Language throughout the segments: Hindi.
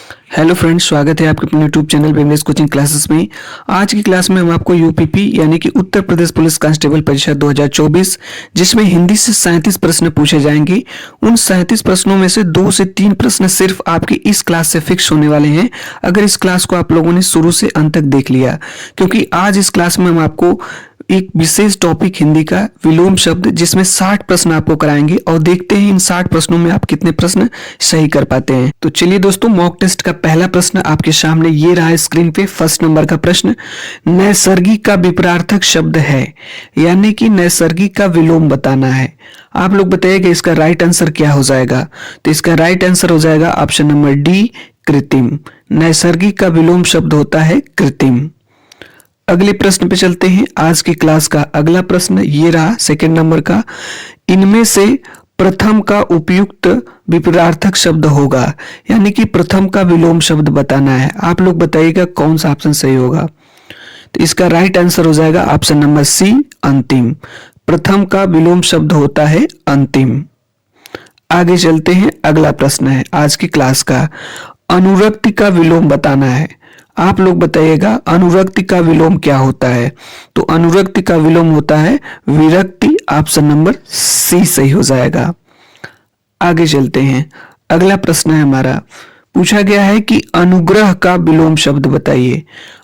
हेलो फ्रेंड्स, स्वागत है आपके अपने यूट्यूब चैनल पे इंग्लिश कोचिंग क्लासेस में। आज की क्लास में हम आपको यूपीपी यानी कि उत्तर प्रदेश पुलिस कांस्टेबल परीक्षा 2024 जिसमें हिंदी से 37 प्रश्न पूछे जाएंगे, उन 37 प्रश्नों में से 2 से 3 प्रश्न सिर्फ आपकी इस क्लास से फिक्स होने वाले हैं अगर इस क्लास को आप लोगों ने शुरू से अंत तक देख लिया। क्योंकि आज इस क्लास में हम आपको एक विशेष टॉपिक हिंदी का विलोम शब्द जिसमें 60 प्रश्न आपको कराएंगे और देखते हैं इन 60 प्रश्नों में आप कितने प्रश्न सही कर पाते हैं। तो चलिए दोस्तों, मॉक टेस्ट का पहला प्रश्न आपके सामने ये रहा है स्क्रीन पे। फर्स्ट नंबर का प्रश्न, नैसर्गिक का विपरीतार्थक शब्द है यानी कि नैसर्गिक का विलोम बताना है। आप लोग बताइएगा इसका राइट आंसर क्या हो जाएगा। तो इसका राइट आंसर हो जाएगा ऑप्शन नंबर डी, कृत्रिम। नैसर्गिक का विलोम शब्द होता है कृत्रिम। अगले प्रश्न पे चलते हैं। आज की क्लास का अगला प्रश्न ये रहा सेकंड नंबर का, इनमें से प्रथम का उपयुक्त विपरीतार्थक शब्द होगा यानी कि प्रथम का विलोम शब्द बताना है। आप लोग बताइएगा कौन सा ऑप्शन सही होगा। तो इसका राइट आंसर हो जाएगा ऑप्शन नंबर सी, अंतिम। प्रथम का विलोम शब्द होता है अंतिम। आगे चलते हैं। अगला प्रश्न है आज की क्लास का, अनुरक्ति का विलोम बताना है। आप लोग बताइएगा अनुरक्ति का विलोम क्या होता है। तो अनुरक्ति का विलोम होता है विरक्ति। ऑप्शन नंबर सी सही हो जाएगा। आगे चलते हैं। अगला प्रश्न है हमारा, पूछा गया है कि अनुग्रह का विलोम शब्द बताइए।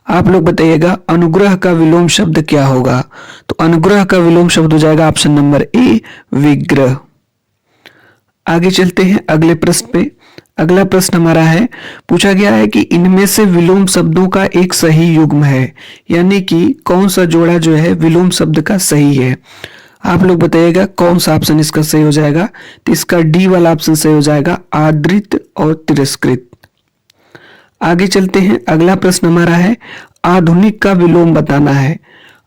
आप लोग बताइएगा अनुग्रह का विलोम शब्द क्या होगा। तो अनुग्रह का विलोम शब्द हो जाएगा ऑप्शन नंबर ए, विग्रह। आगे चलते हैं अगले प्रश्न पे। अगला प्रश्न हमारा है, पूछा गया है कि इनमें से विलोम शब्दों का एक सही युग्म है यानी कि कौन सा जोड़ा जो है विलोम शब्द का सही है। आप लोग बताइएगा कौन सा ऑप्शन इसका सही हो जाएगा। तो इसका डी वाला ऑप्शन सही हो जाएगा, आदृत और तिरस्कृत। आगे चलते हैं। अगला प्रश्न हमारा है, आधुनिक का विलोम बताना है।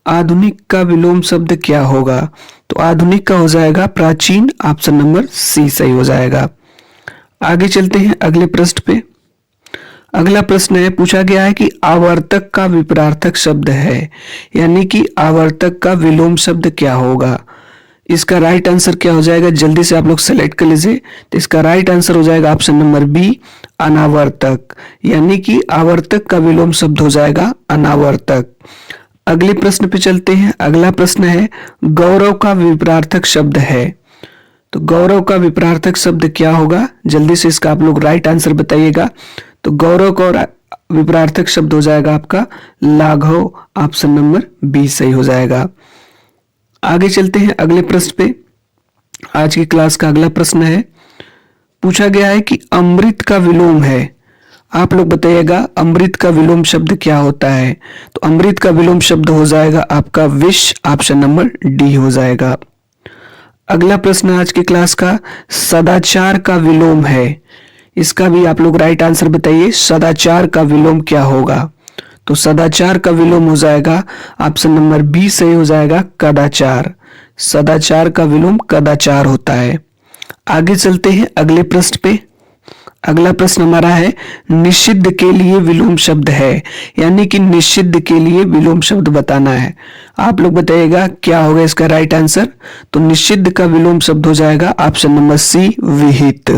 आधुनिक का विलोम शब्द क्या होगा। तो आधुनिक का हो जाएगा प्राचीन। ऑप्शन नंबर सी सही हो जाएगा। आगे चलते हैं अगले प्रश्न पे। अगला प्रश्न है, पूछा गया है कि आवर्तक का विपरीतार्थक शब्द है यानी कि आवर्तक का विलोम शब्द क्या होगा। इसका राइट आंसर क्या हो जाएगा, जल्दी से आप लोग सेलेक्ट कर लीजिए। तो इसका राइट आंसर हो जाएगा ऑप्शन नंबर बी, अनावर्तक। यानी कि आवर्तक का विलोम शब्द हो जाएगा अनावर्तक। अगले प्रश्न पे चलते हैं। अगला प्रश्न है, गौरव का विपरीतार्थक शब्द है। तो गौरव का विपरीतार्थक शब्द क्या होगा, जल्दी से इसका आप लोग राइट आंसर बताइएगा। तो गौरव का विपरीतार्थक शब्द हो जाएगा आपका लाघव। ऑप्शन नंबर बी सही हो जाएगा। आगे चलते हैं अगले प्रश्न पे। आज की क्लास का अगला प्रश्न है, पूछा गया है कि अमृत का विलोम है। आप लोग बताइएगा अमृत का विलोम शब्द क्या होता है। तो अमृत का विलोम शब्द हो जाएगा आपका विष। ऑप्शन नंबर डी हो जाएगा। अगला प्रश्न आज की क्लास का, सदाचार का विलोम है। इसका भी आप लोग राइट आंसर बताइए, सदाचार का विलोम क्या होगा। तो सदाचार का विलोम हो जाएगा ऑप्शन नंबर बी सही हो जाएगा, कदाचार। सदाचार का विलोम कदाचार होता है। आगे चलते हैं अगले प्रश्न पे। अगला प्रश्न हमारा है, निषिद्ध के लिए विलोम शब्द है यानी कि निषिद्ध के लिए विलोम शब्द बताना है। आप लोग बताइएगा क्या होगा इसका राइट आंसर। तो निषिद्ध का विलोम शब्द हो जाएगा ऑप्शन नंबर सी, विहित।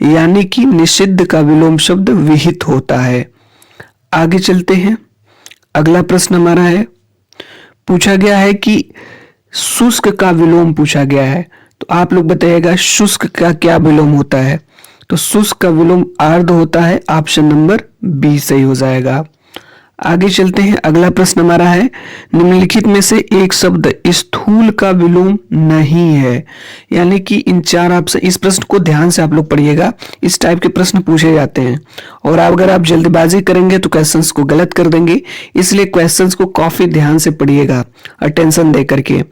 यानी कि निषिद्ध का विलोम शब्द विहित होता है। आगे चलते हैं। अगला प्रश्न हमारा है, पूछा गया है कि शुष्क का विलोम पूछा गया है। तो आप लोग बताइएगा शुष्क का क्या विलोम होता है। तो शुष्क का विलोम आर्द्र होता है। ऑप्शन नंबर बी सही हो जाएगा। आगे चलते हैं। अगला प्रश्न हमारा है, निम्नलिखित में से एक शब्द स्थूल का विलोम नहीं है यानी कि इन चार ऑप्शन। इस प्रश्न को ध्यान से आप लोग पढ़िएगा, इस टाइप के प्रश्न पूछे जाते हैं और अगर आप जल्दबाजी करेंगे तो क्वेश्चंस को गलत कर देंगे, इसलिए क्वेश्चंस को काफी ध्यान से पढ़िएगा, अटेंशन दे करके।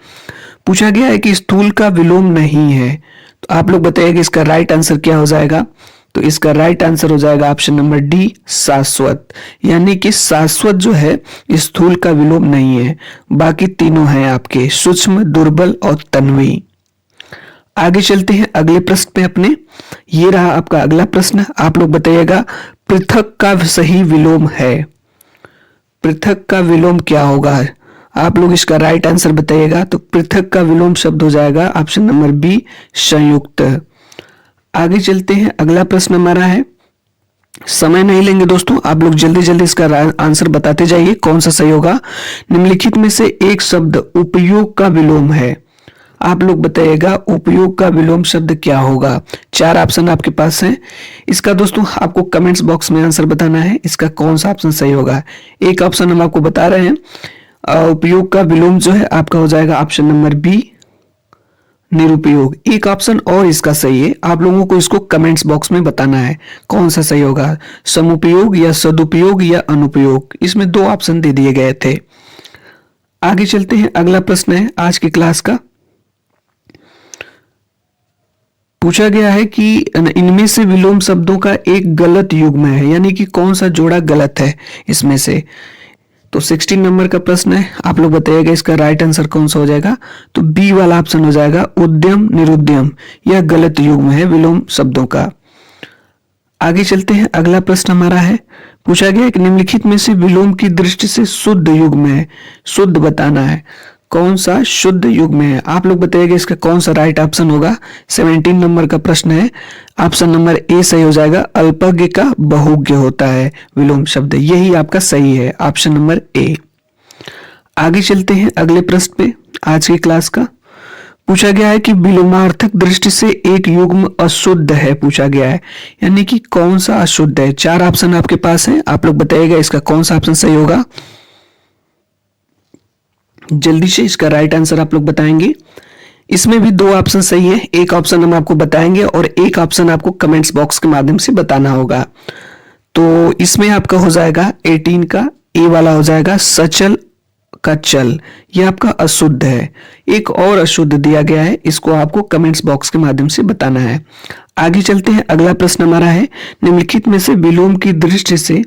पूछा गया है कि स्थूल का विलोम नहीं है। तो आप लोग बताइएगा इसका राइट आंसर क्या हो जाएगा। तो इसका राइट आंसर हो जाएगा ऑप्शन नंबर डी, शाश्वत। यानी कि शाश्वत जो है स्थूल का विलोम नहीं है, बाकी तीनों हैं आपके, सूक्ष्म, दुर्बल और तन्वी। आगे चलते हैं अगले प्रश्न पे अपने। ये रहा आपका अगला प्रश्न। आप लोग बताइएगा पृथक का सही विलोम है। पृथक का विलोम क्या होगा। आप लोग इसका राइट आंसर बताइएगा। तो पृथक का विलोम शब्द हो जाएगा ऑप्शन नंबर बी, संयुक्त। आगे चलते हैं। अगला प्रश्न हमारा है, समय नहीं लेंगे दोस्तों, आप लोग जल्दी जल्दी इसका आंसर बताते जाइए कौन सा सही होगा। निम्नलिखित में से एक शब्द उपयोग का विलोम है। आप लोग बताइएगा उपयोग का विलोम शब्द क्या होगा। 4 ऑप्शन आपके पास हैं। इसका दोस्तों आपको कमेंट्स बॉक्स में आंसर बताना है, इसका कौन सा ऑप्शन सही होगा। एक ऑप्शन हम आपको बता रहे हैं, उपयोग का विलोम जो है आपका हो जाएगा ऑप्शन नंबर बी, निरुपयोग। एक ऑप्शन और इसका सही है, आप लोगों को इसको कमेंट्स बॉक्स में बताना है कौन सा सही होगा, समुपयोग या सदुपयोग या अनुपयोग। इसमें 2 ऑप्शन दे दिए गए थे। आगे चलते हैं, अगला प्रश्न है आज की क्लास का। पूछा गया है कि इनमें से विलोम शब्दों का एक गलत युग्म है, यानी कि कौन सा जोड़ा गलत है इसमें से। तो 16 नंबर का प्रश्न है, आप लोग बताइएगा इसका राइट आंसर कौन सा हो जाएगा। तो बी वाला ऑप्शन हो जाएगा, उद्यम निरुद्यम। यह गलत युग्म है विलोम शब्दों का। आगे चलते हैं, अगला प्रश्न हमारा है, पूछा गया है कि निम्नलिखित में से विलोम की दृष्टि से शुद्ध युग्म है, शुद्ध बताना है। कौन सा शुद्ध युग्म है, आप लोग बताइएगा इसका कौन सा राइट ऑप्शन होगा। 17 नंबर का प्रश्न है, ऑप्शन नंबर ए सही हो जाएगा, अल्पज्ञ का बहुज्ञ होता है विलोम शब्द, यही आपका सही है, ऑप्शन नंबर ए। आगे चलते हैं अगले प्रश्न पे आज की क्लास का। पूछा गया है कि विलोमार्थक दृष्टि से एक युग्म अशुद्ध है, पूछा गया है, यानी कि कौन सा अशुद्ध है। 4 ऑप्शन आपके पास है, आप लोग बताइएगा इसका कौन सा ऑप्शन सही होगा। जल्दी से इसका राइट आंसर आप लोग बताएंगे। इसमें भी 2 ऑप्शन सही है, एक ऑप्शन हम आपको बताएंगे और एक ऑप्शन आपको कमेंट्स बॉक्स के माध्यम से बताना होगा। तो इसमें आपका हो जाएगा 18 का ए वाला हो जाएगा, सचल का चल, यह आपका अशुद्ध है। एक और अशुद्ध दिया गया है, इसको आपको कमेंट्स बॉक्स के माध्यम से बताना है। आगे चलते हैं, अगला प्रश्न हमारा है, निम्नलिखित में से विलोम की दृष्टि से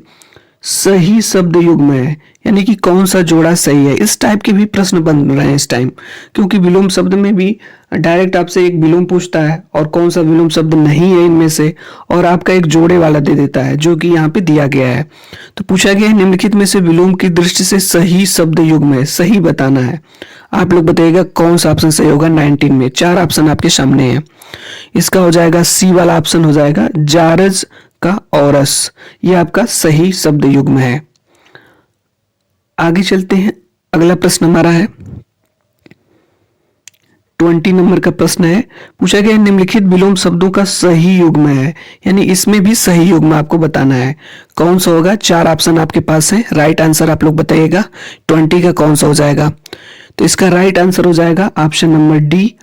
सही शब्द युग्म है, यानी कि कौन सा जोड़ा सही है। इस टाइप के भी प्रश्न बन रहे हैं इस टाइम, क्योंकि विलोम शब्द में भी डायरेक्ट आपसे एक विलोम पूछता है और कौन सा विलोम शब्द नहीं है इनमें से, और आपका एक जोड़े वाला दे देता है जो कि यहाँ पे दिया गया है। तो पूछा गया है निम्नलिखित में से विलोम की दृष्टि से सही शब्द युग्म है, सही बताना है। आप लोग बताइएगा कौन सा ऑप्शन सही होगा। 19 में 4 ऑप्शन आपके सामने है, इसका हो जाएगा सी वाला ऑप्शन हो जाएगा, जारज का औरस, ये आपका सही शब्द युग्म है। आगे चलते हैं, अगला प्रश्न हमारा है 20 नंबर का प्रश्न है, पूछा गया निम्नलिखित विलोम शब्दों का सही युग्म है, यानी इसमें भी सही युग्म आपको बताना है। कौन सा होगा। 4 ऑप्शन आपके पास है, राइट आंसर आप लोग बताइएगा 20 का कौन सा हो जाएगा। तो इसका राइट आंसर हो जाएगा ऑप्शन नंबर डी।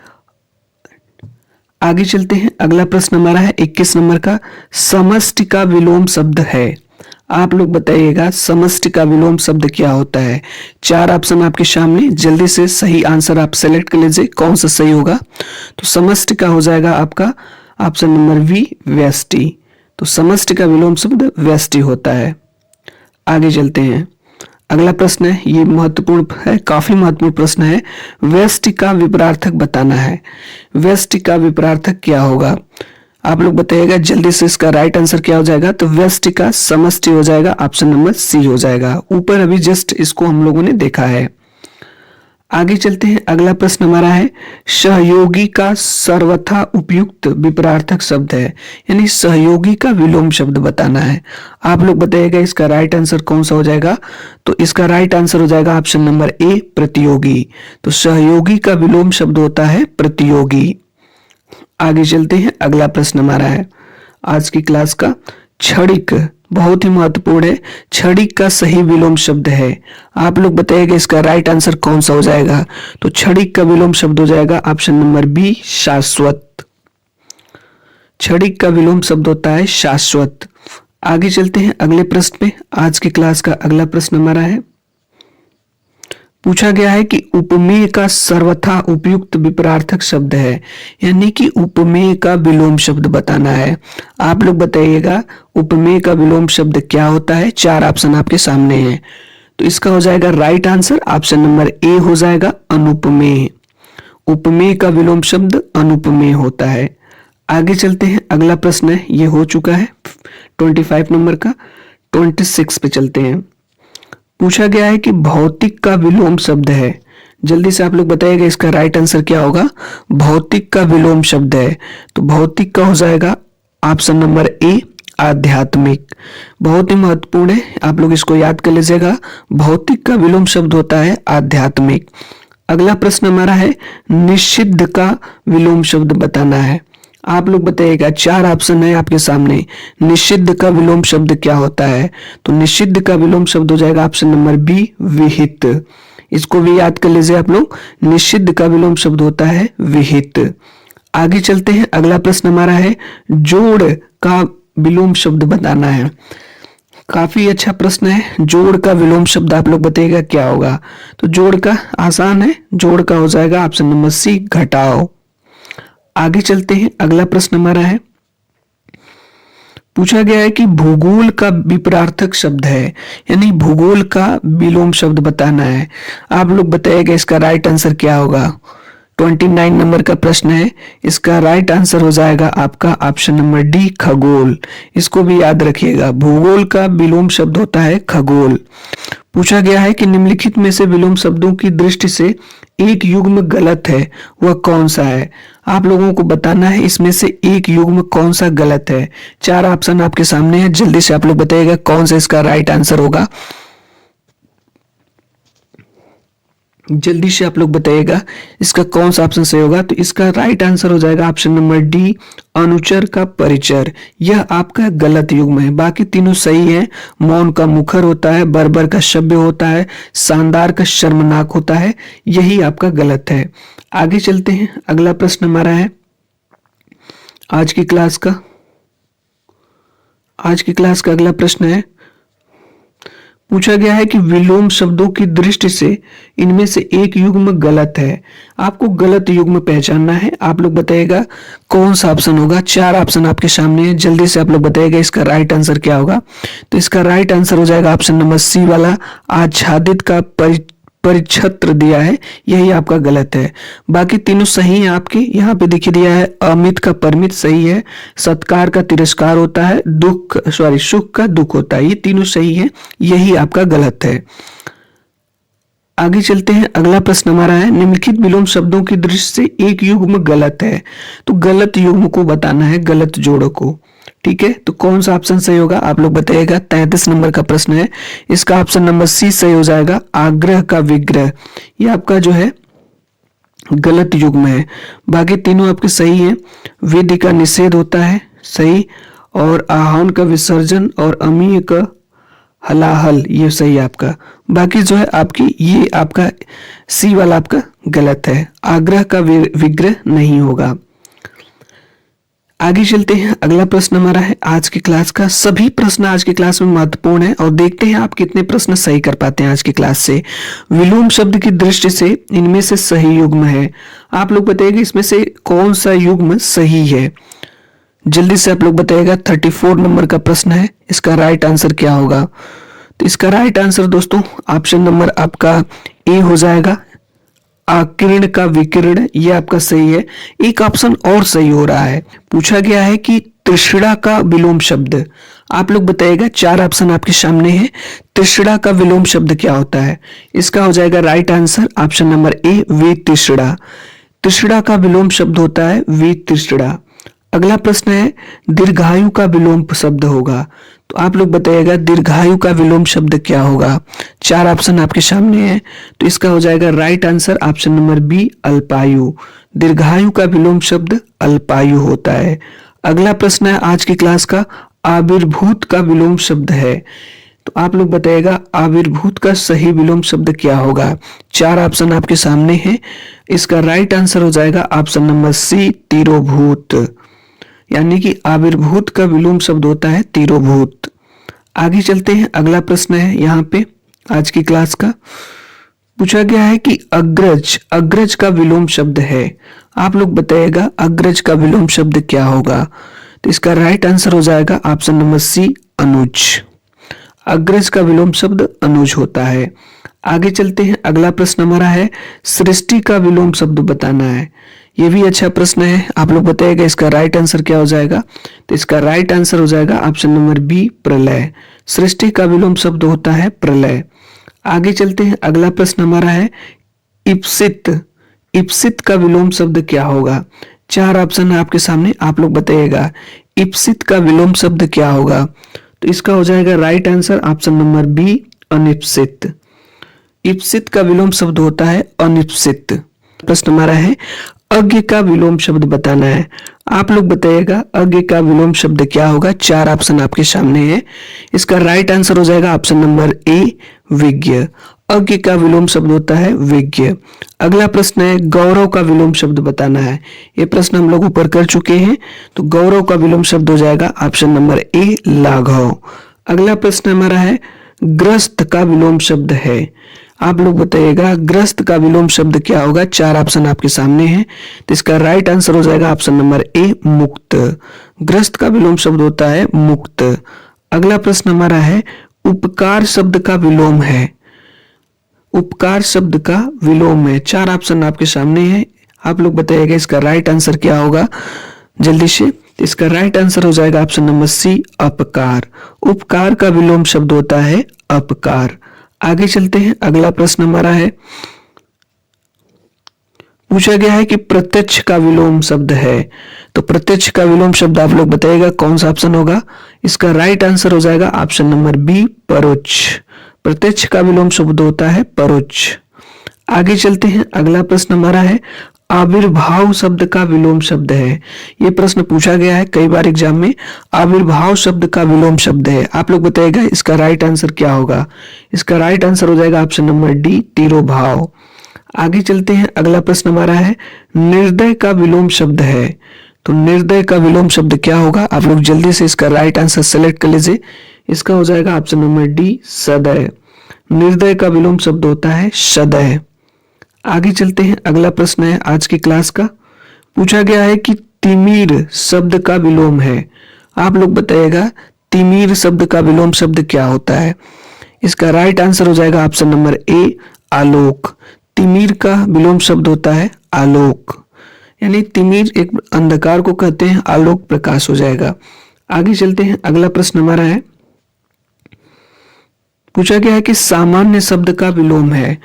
आगे चलते हैं, अगला प्रश्न हमारा है 21 नंबर का, समष्टि का विलोम शब्द है। आप लोग बताइएगा समष्टि का विलोम शब्द क्या होता है। 4 ऑप्शन आपके सामने, जल्दी से सही आंसर आप सेलेक्ट कर लीजिए कौन सा सही होगा। तो समष्टि का हो जाएगा आपका ऑप्शन नंबर बी, व्यष्टि। तो समष्टि का विलोम शब्द व्यष्टि होता है। आगे चलते हैं, अगला प्रश्न है, ये महत्वपूर्ण है, काफी महत्वपूर्ण प्रश्न है, व्यष्टि का विपरार्थक बताना है। व्यष्टि का विपरार्थक क्या होगा, आप लोग बताइएगा जल्दी से इसका राइट आंसर क्या हो जाएगा। तो व्यष्टि का समष्टि हो जाएगा, ऑप्शन नंबर सी हो जाएगा। ऊपर अभी जस्ट इसको हम लोगों ने देखा है। आगे चलते हैं, अगला प्रश्न हमारा है, सहयोगी का सर्वथा उपयुक्त विपरार्थक शब्द है, यानी सहयोगी का विलोम शब्द बताना है। आप लोग बताइएगा इसका राइट आंसर कौन सा हो जाएगा। तो इसका राइट आंसर हो जाएगा ऑप्शन नंबर ए, प्रतियोगी। तो सहयोगी का विलोम शब्द होता है प्रतियोगी। आगे चलते हैं, अगला प्रश्न हमारा है आज की क्लास का, क्षणिक, बहुत ही महत्वपूर्ण है, क्षणिक का सही विलोम शब्द है। आप लोग बताइएगा इसका राइट आंसर कौन सा हो जाएगा। तो क्षणिक का विलोम शब्द हो जाएगा ऑप्शन नंबर बी, शाश्वत। क्षणिक का विलोम शब्द होता है शाश्वत। आगे चलते हैं अगले प्रश्न पे। आज की क्लास का अगला प्रश्न हमारा है, पूछा गया है कि उपमेय का सर्वथा उपयुक्त विपरार्थक शब्द है, यानी कि उपमेय का विलोम शब्द बताना है। आप लोग बताइएगा उपमेय का विलोम शब्द क्या होता है। 4 ऑप्शन आपके सामने हैं, तो इसका हो जाएगा राइट आंसर ऑप्शन नंबर ए हो जाएगा, अनुपमेय। उपमेय का विलोम शब्द अनुपमेय होता है। आगे चलते हैं, अगला प्रश्न है, ये हो चुका है 25 नंबर का। 26 पे चलते हैं। पूछा गया है कि भौतिक का विलोम शब्द है। जल्दी से आप लोग बताइएगा इसका राइट आंसर क्या होगा। भौतिक का विलोम शब्द है, तो भौतिक का हो जाएगा ऑप्शन नंबर ए, आध्यात्मिक। बहुत ही महत्वपूर्ण है, आप लोग इसको याद कर लीजिएगा। भौतिक का विलोम शब्द होता है आध्यात्मिक। अगला प्रश्न हमारा है निषिद्ध का विलोम शब्द बताना है। आप लोग बताइएगा, 4 ऑप्शन है आपके सामने। निषिद्ध का विलोम शब्द क्या होता है? तो निषिद्ध का विलोम शब्द हो जाएगा ऑप्शन नंबर बी, विहित। इसको भी याद कर लीजिए आप लोग। निषिद्ध का विलोम शब्द होता है विहित। आगे चलते हैं, अगला प्रश्न हमारा है जोड़ का विलोम शब्द बताना है। काफी अच्छा प्रश्न है। जोड़ का विलोम शब्द आप लोग बताइएगा क्या होगा? तो जोड़ का आसान है, जोड़ का हो जाएगा ऑप्शन नंबर सी, घटाओ। आगे चलते हैं, अगला प्रश्न हमारा है, पूछा गया है कि भूगोल का विपरार्थक शब्द है, यानी भूगोल का विलोम शब्द बताना है। आप लोग बताइएगा इसका राइट आंसर क्या होगा। 29 नंबर का प्रश्न है, इसका राइट आंसर हो जाएगा आपका ऑप्शन नंबर डी, खगोल। इसको भी याद रखिएगा, भूगोल का विलोम शब्द होता है खगोल। पूछा गया है कि निम्नलिखित में से विलोम शब्दों की दृष्टि से एक युग्म गलत है, वह कौन सा है? आप लोगों को बताना है इसमें से एक युग्म कौन सा गलत है। 4 ऑप्शन आपके सामने है, जल्दी से आप लोग बताइएगा कौन सा इसका राइट आंसर होगा। जल्दी से आप लोग बताइएगा इसका कौन सा ऑप्शन सही होगा। तो इसका राइट आंसर हो जाएगा ऑप्शन नंबर डी, अनुचर का परिचर। यह आपका गलत युग्म है, बाकी तीनों सही है। मौन का मुखर होता है, बर्बर का शब्द होता है, शानदार का शर्मनाक होता है, यही आपका गलत है। आगे चलते हैं, अगला प्रश्न हमारा है आज की क्लास का अगला प्रश्न है, पूछा गया है कि विलोम शब्दों की दृष्टि से इनमें से एक युग्म गलत है। आपको गलत युग्म पहचानना है। आप लोग बताइएगा कौन सा ऑप्शन होगा। 4 ऑप्शन आपके सामने है, जल्दी से आप लोग बताइएगा इसका राइट आंसर क्या होगा। तो इसका राइट आंसर हो जाएगा ऑप्शन नंबर सी वाला, आच्छादित का परिछत्र दिया है, यही आपका गलत है। बाकी तीनों सही है आपके। यहाँ पे देखिए दिया है अमित का परमित सही है, सत्कार का तिरस्कार होता है, सुख का दुख होता है, ये तीनों सही है, यही आपका गलत है। आगे चलते हैं, अगला प्रश्न हमारा है निम्नलिखित विलोम शब्दों की दृष्टि से एक युग्म गलत है। तो गलत युग्म को बताना है, गलत जोड़ों को। ठीक है, तो कौन सा ऑप्शन सही होगा आप लोग बताइएगा। 33 नंबर का प्रश्न है, इसका ऑप्शन नंबर सी सही हो जाएगा, आग्रह का विग्रह। ये आपका जो है गलत युग्म है। बाकी तीनों आपके सही हैं। विधि का निषेध होता है सही, और आह्वान का विसर्जन और अमीय का हलाहल, ये सही आपका। बाकी जो है आपकी ये आपका सी वाला आपका गलत है, आग्रह का विग्रह नहीं होगा। आगे चलते हैं, अगला प्रश्न हमारा है आज की क्लास का। सभी प्रश्न आज की क्लास में महत्वपूर्ण है और देखते हैं आप कितने प्रश्न सही कर पाते हैं आज की क्लास से। विलोम शब्द की दृष्टि से इनमें से सही युग्म है। आप लोग बताइएगा इसमें से कौन सा युग्म सही है, जल्दी से आप लोग बताइएगा। 34 नंबर का प्रश्न है, इसका राइट आंसर क्या होगा। तो इसका राइट आंसर दोस्तों ऑप्शन नंबर आपका ए हो जाएगा, आकीर्ण का विकीर्ण, ये आपका सही है। एक ऑप्शन और सही हो रहा है, पूछा गया है कि तृष्णा का विलोम शब्द। आप लोग बताइएगा, 4 ऑप्शन आपके सामने है, तृष्णा का विलोम शब्द क्या होता है। इसका हो जाएगा right answer option number A, वितृष्णा। तृष्णा का विलोम शब्द होता है वितृष्णा। अगला प्रश्न है दीर्घायु का विलोम शब्द होगा। तो आप लोग बताइएगा दीर्घायु का विलोम शब्द क्या होगा। 4 ऑप्शन आपके सामने है, तो इसका हो जाएगा right answer option number B, अल्पायु। दीर्घायु का विलोम शब्द अल्पायु होता है। अगला प्रश्न है आज की क्लास का, आविर्भूत का विलोम शब्द है। तो आप लोग बताइएगा आविर्भूत का सही विलोम शब्द क्या होगा। 4 ऑप्शन आपके सामने है, इसका राइट आंसर हो जाएगा ऑप्शन नंबर सी, तिरोभूत। यानी कि आविर्भूत का विलोम शब्द होता है तिरोभूत। आगे चलते हैं, अगला प्रश्न है यहाँ पे आज की क्लास का, पूछा गया है कि अग्रज का विलोम शब्द है। आप लोग बताइएगा अग्रज का विलोम शब्द क्या होगा। तो इसका राइट आंसर हो जाएगा ऑप्शन नंबर सी, अनुज। अग्रज का विलोम शब्द अनुज होता है। आगे चलते हैं, अगला प्रश्न हमारा है सृष्टि का विलोम शब्द बताना है। ये भी अच्छा प्रश्न है, आप लोग बताइएगा इसका राइट आंसर क्या हो जाएगा। तो इसका राइट आंसर हो जाएगा ऑप्शन नंबर बी, प्रलय। सृष्टि का विलोम शब्द होता है प्रलय। आगे चलते हैं, अगला प्रश्न हमारा है इप्सित का विलोम शब्द क्या होगा। 4 ऑप्शन है आपके सामने, आप लोग बताइएगा इप्सित का विलोम शब्द क्या होगा? तो इसका हो जाएगा right answer option number B, अनिप्सित। इप्सित का विलोम शब्द होता है अनिप्सित। प्रश्न हमारा है अज्ञ का विलोम शब्द बताना है। आप लोग बताइएगा अज्ञ का विलोम शब्द क्या होगा? 4 ऑप्शन आपके सामने है। इसका राइट आंसर हो जाएगा ऑप्शन नंबर ए, विज्ञ। अज्ञ का विलोम शब्द होता है विज्ञ। अगला प्रश्न है गौरव का विलोम शब्द बताना है। ये प्रश्न हम लोग ऊपर कर चुके हैं, तो गौरव का विलोम शब्द हो जाएगा ऑप्शन नंबर ए, लाघव। अगला प्रश्न हमारा है ग्रस्त का विलोम शब्द है। आप लोग बताइएगा ग्रस्त का विलोम शब्द क्या होगा? 4 ऑप्शन आपके सामने हैं, तो इसका राइट आंसर हो जाएगा ऑप्शन नंबर ए, मुक्त। ग्रस्त का विलोम शब्द होता है मुक्त। अगला प्रश्न हमारा है उपकार शब्द का विलोम है। उपकार शब्द का विलोम है। 4 ऑप्शन आपके सामने हैं, आप लोग बताइएगा इसका राइट आंसर क्या होगा जल्दी से। इसका राइट आंसर हो जाएगा ऑप्शन नंबर सी, अपकार। उपकार का विलोम शब्द होता है अपकार। आगे चलते हैं, अगला प्रश्न हमारा है पूछा गया है कि प्रत्यक्ष का विलोम शब्द है। तो प्रत्यक्ष का विलोम शब्द आप लोग बताइएगा कौन सा ऑप्शन होगा? इसका राइट आंसर हो जाएगा ऑप्शन नंबर बी, परोक्ष। प्रत्यक्ष का विलोम शब्द होता है परोक्ष। आगे चलते हैं, अगला प्रश्न हमारा है आविर्भाव शब्द का विलोम शब्द है। ये प्रश्न पूछा गया है कई बार एग्जाम में। आविर्भाव शब्द का विलोम शब्द है, आप लोग बताइएगा इसका राइट आंसर क्या होगा? इसका राइट आंसर हो जाएगा ऑप्शन नंबर डी, तिरोभाव। आगे चलते हैं, अगला प्रश्न हमारा है निर्दय का विलोम शब्द है। तो निर्दय का विलोम शब्द क्या होगा? आप लोग जल्दी से इसका राइट आंसर सेलेक्ट कर लीजिए। इसका हो जाएगा ऑप्शन नंबर डी, सदय। निर्दय का विलोम शब्द होता है सदय। आगे चलते हैं, अगला प्रश्न है आज की क्लास का। पूछा गया है कि तिमिर शब्द का विलोम है। आप लोग बताइएगा तिमिर शब्द का विलोम शब्द क्या होता है? इसका राइट आंसर हो जाएगा ऑप्शन नंबर ए, आलोक। तिमिर का विलोम शब्द होता है आलोक, यानी तिमिर एक अंधकार को कहते हैं, आलोक प्रकाश हो जाएगा। आगे चलते हैं, अगला प्रश्न हमारा है पूछा गया है कि सामान्य शब्द का विलोम है।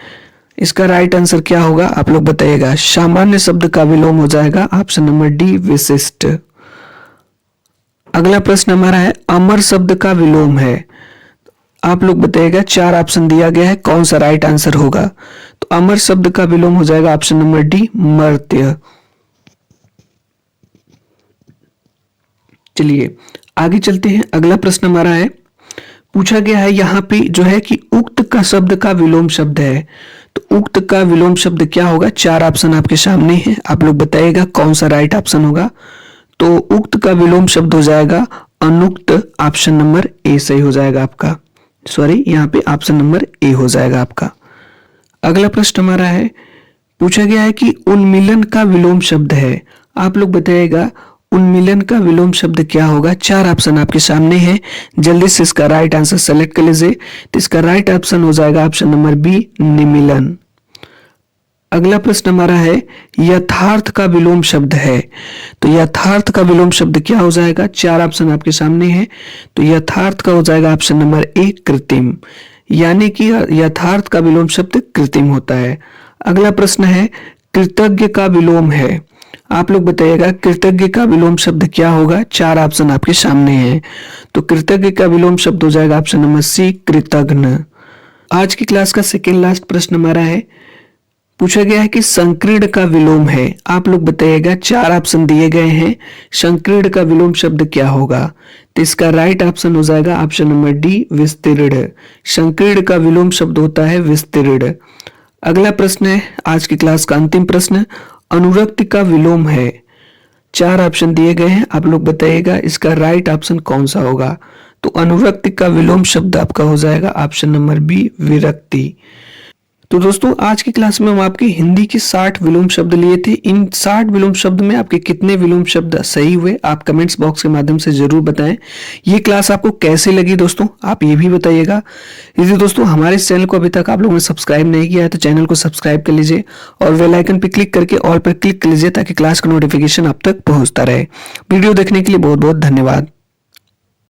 इसका राइट आंसर क्या होगा? आप लोग बताइएगा। सामान्य शब्द का विलोम हो जाएगा ऑप्शन नंबर डी, विशिष्ट। अगला प्रश्न हमारा है अमर शब्द का विलोम है। आप लोग बताइएगा, 4 ऑप्शन दिया गया है, कौन सा राइट आंसर होगा? तो अमर शब्द का विलोम हो जाएगा ऑप्शन नंबर डी, मर्त्य। चलिए आगे चलते हैं, अगला प्रश्न हमारा है पूछा गया है यहाँ पे जो है कि उक्त का शब्द का विलोम शब्द है। तो उक्त का विलोम शब्द क्या होगा? 4 ऑप्शन आपके सामने हैं, आप लोग बताइएगा कौन सा राइट ऑप्शन होगा? तो उक्त का विलोम शब्द हो जाएगा अनुक्त। ऑप्शन नंबर ए सही हो जाएगा आपका, सॉरी यहाँ पे ऑप्शन नंबर ए हो जाएगा आपका। अगला प्रश्न हमारा है पूछा गया है कि उन्मिलन का विलोम शब्द है। आप लोग बताइएगा उन्मिलन का विलोम शब्द क्या होगा? 4 ऑप्शन आपके सामने हैं, जल्दी से इसका राइट आंसर सेलेक्ट कर लीजिए। तो इसका राइट ऑप्शन हो जाएगा ऑप्शन नंबर बी, निमीलन। अगला प्रश्न हमारा है यथार्थ का विलोम शब्द है। तो यथार्थ का विलोम शब्द क्या हो जाएगा? 4 ऑप्शन आपके सामने हैं, तो यथार्थ का हो जाएगा ऑप्शन नंबर ए, कृत्रिम। यानी कि यथार्थ का विलोम शब्द कृत्रिम होता है। अगला प्रश्न है कृतज्ञ का विलोम है। आप लोग बताइएगा कृतज्ञ का विलोम शब्द क्या होगा? 4 ऑप्शन आपके सामने हैं, तो कृतज्ञ का विलोम शब्द हो जाएगा ऑप्शन नंबर सी, कृतघ्न। आज की क्लास का सेकेंड लास्ट प्रश्न हमारा है पूछा गया है कि संकीर्ण का विलोम है। आप लोग बताइएगा, 4 ऑप्शन दिए गए हैं, संकीर्ण का विलोम शब्द क्या होगा? तो इसका राइट ऑप्शन हो जाएगा ऑप्शन नंबर डी, विस्तीर्ण। संकीर्ण का विलोम शब्द होता है विस्तीर्ण। अगला प्रश्न है आज की क्लास का अंतिम प्रश्न, अनुरक्ति का विलोम है। 4 ऑप्शन दिए गए हैं, आप लोग बताइएगा इसका राइट ऑप्शन कौन सा होगा? तो अनुरक्ति का विलोम शब्द आपका हो जाएगा ऑप्शन नंबर बी, विरक्ति। तो दोस्तों आज की क्लास में हम आपके हिंदी के 60 विलोम शब्द लिए थे। इन 60 विलोम शब्द में आपके कितने विलोम शब्द सही हुए आप कमेंट्स बॉक्स के माध्यम से जरूर बताएं। ये क्लास आपको कैसे लगी दोस्तों, आप ये भी बताइएगा। यदि दोस्तों हमारे इस चैनल को अभी तक आप लोगों ने सब्सक्राइब नहीं किया है तो चैनल को सब्सक्राइब कर लीजिए और बेल आइकन पर क्लिक करके ऑल पर क्लिक कर लीजिए ताकि क्लास का नोटिफिकेशन आप तक पहुंचता रहे। वीडियो देखने के लिए बहुत बहुत धन्यवाद।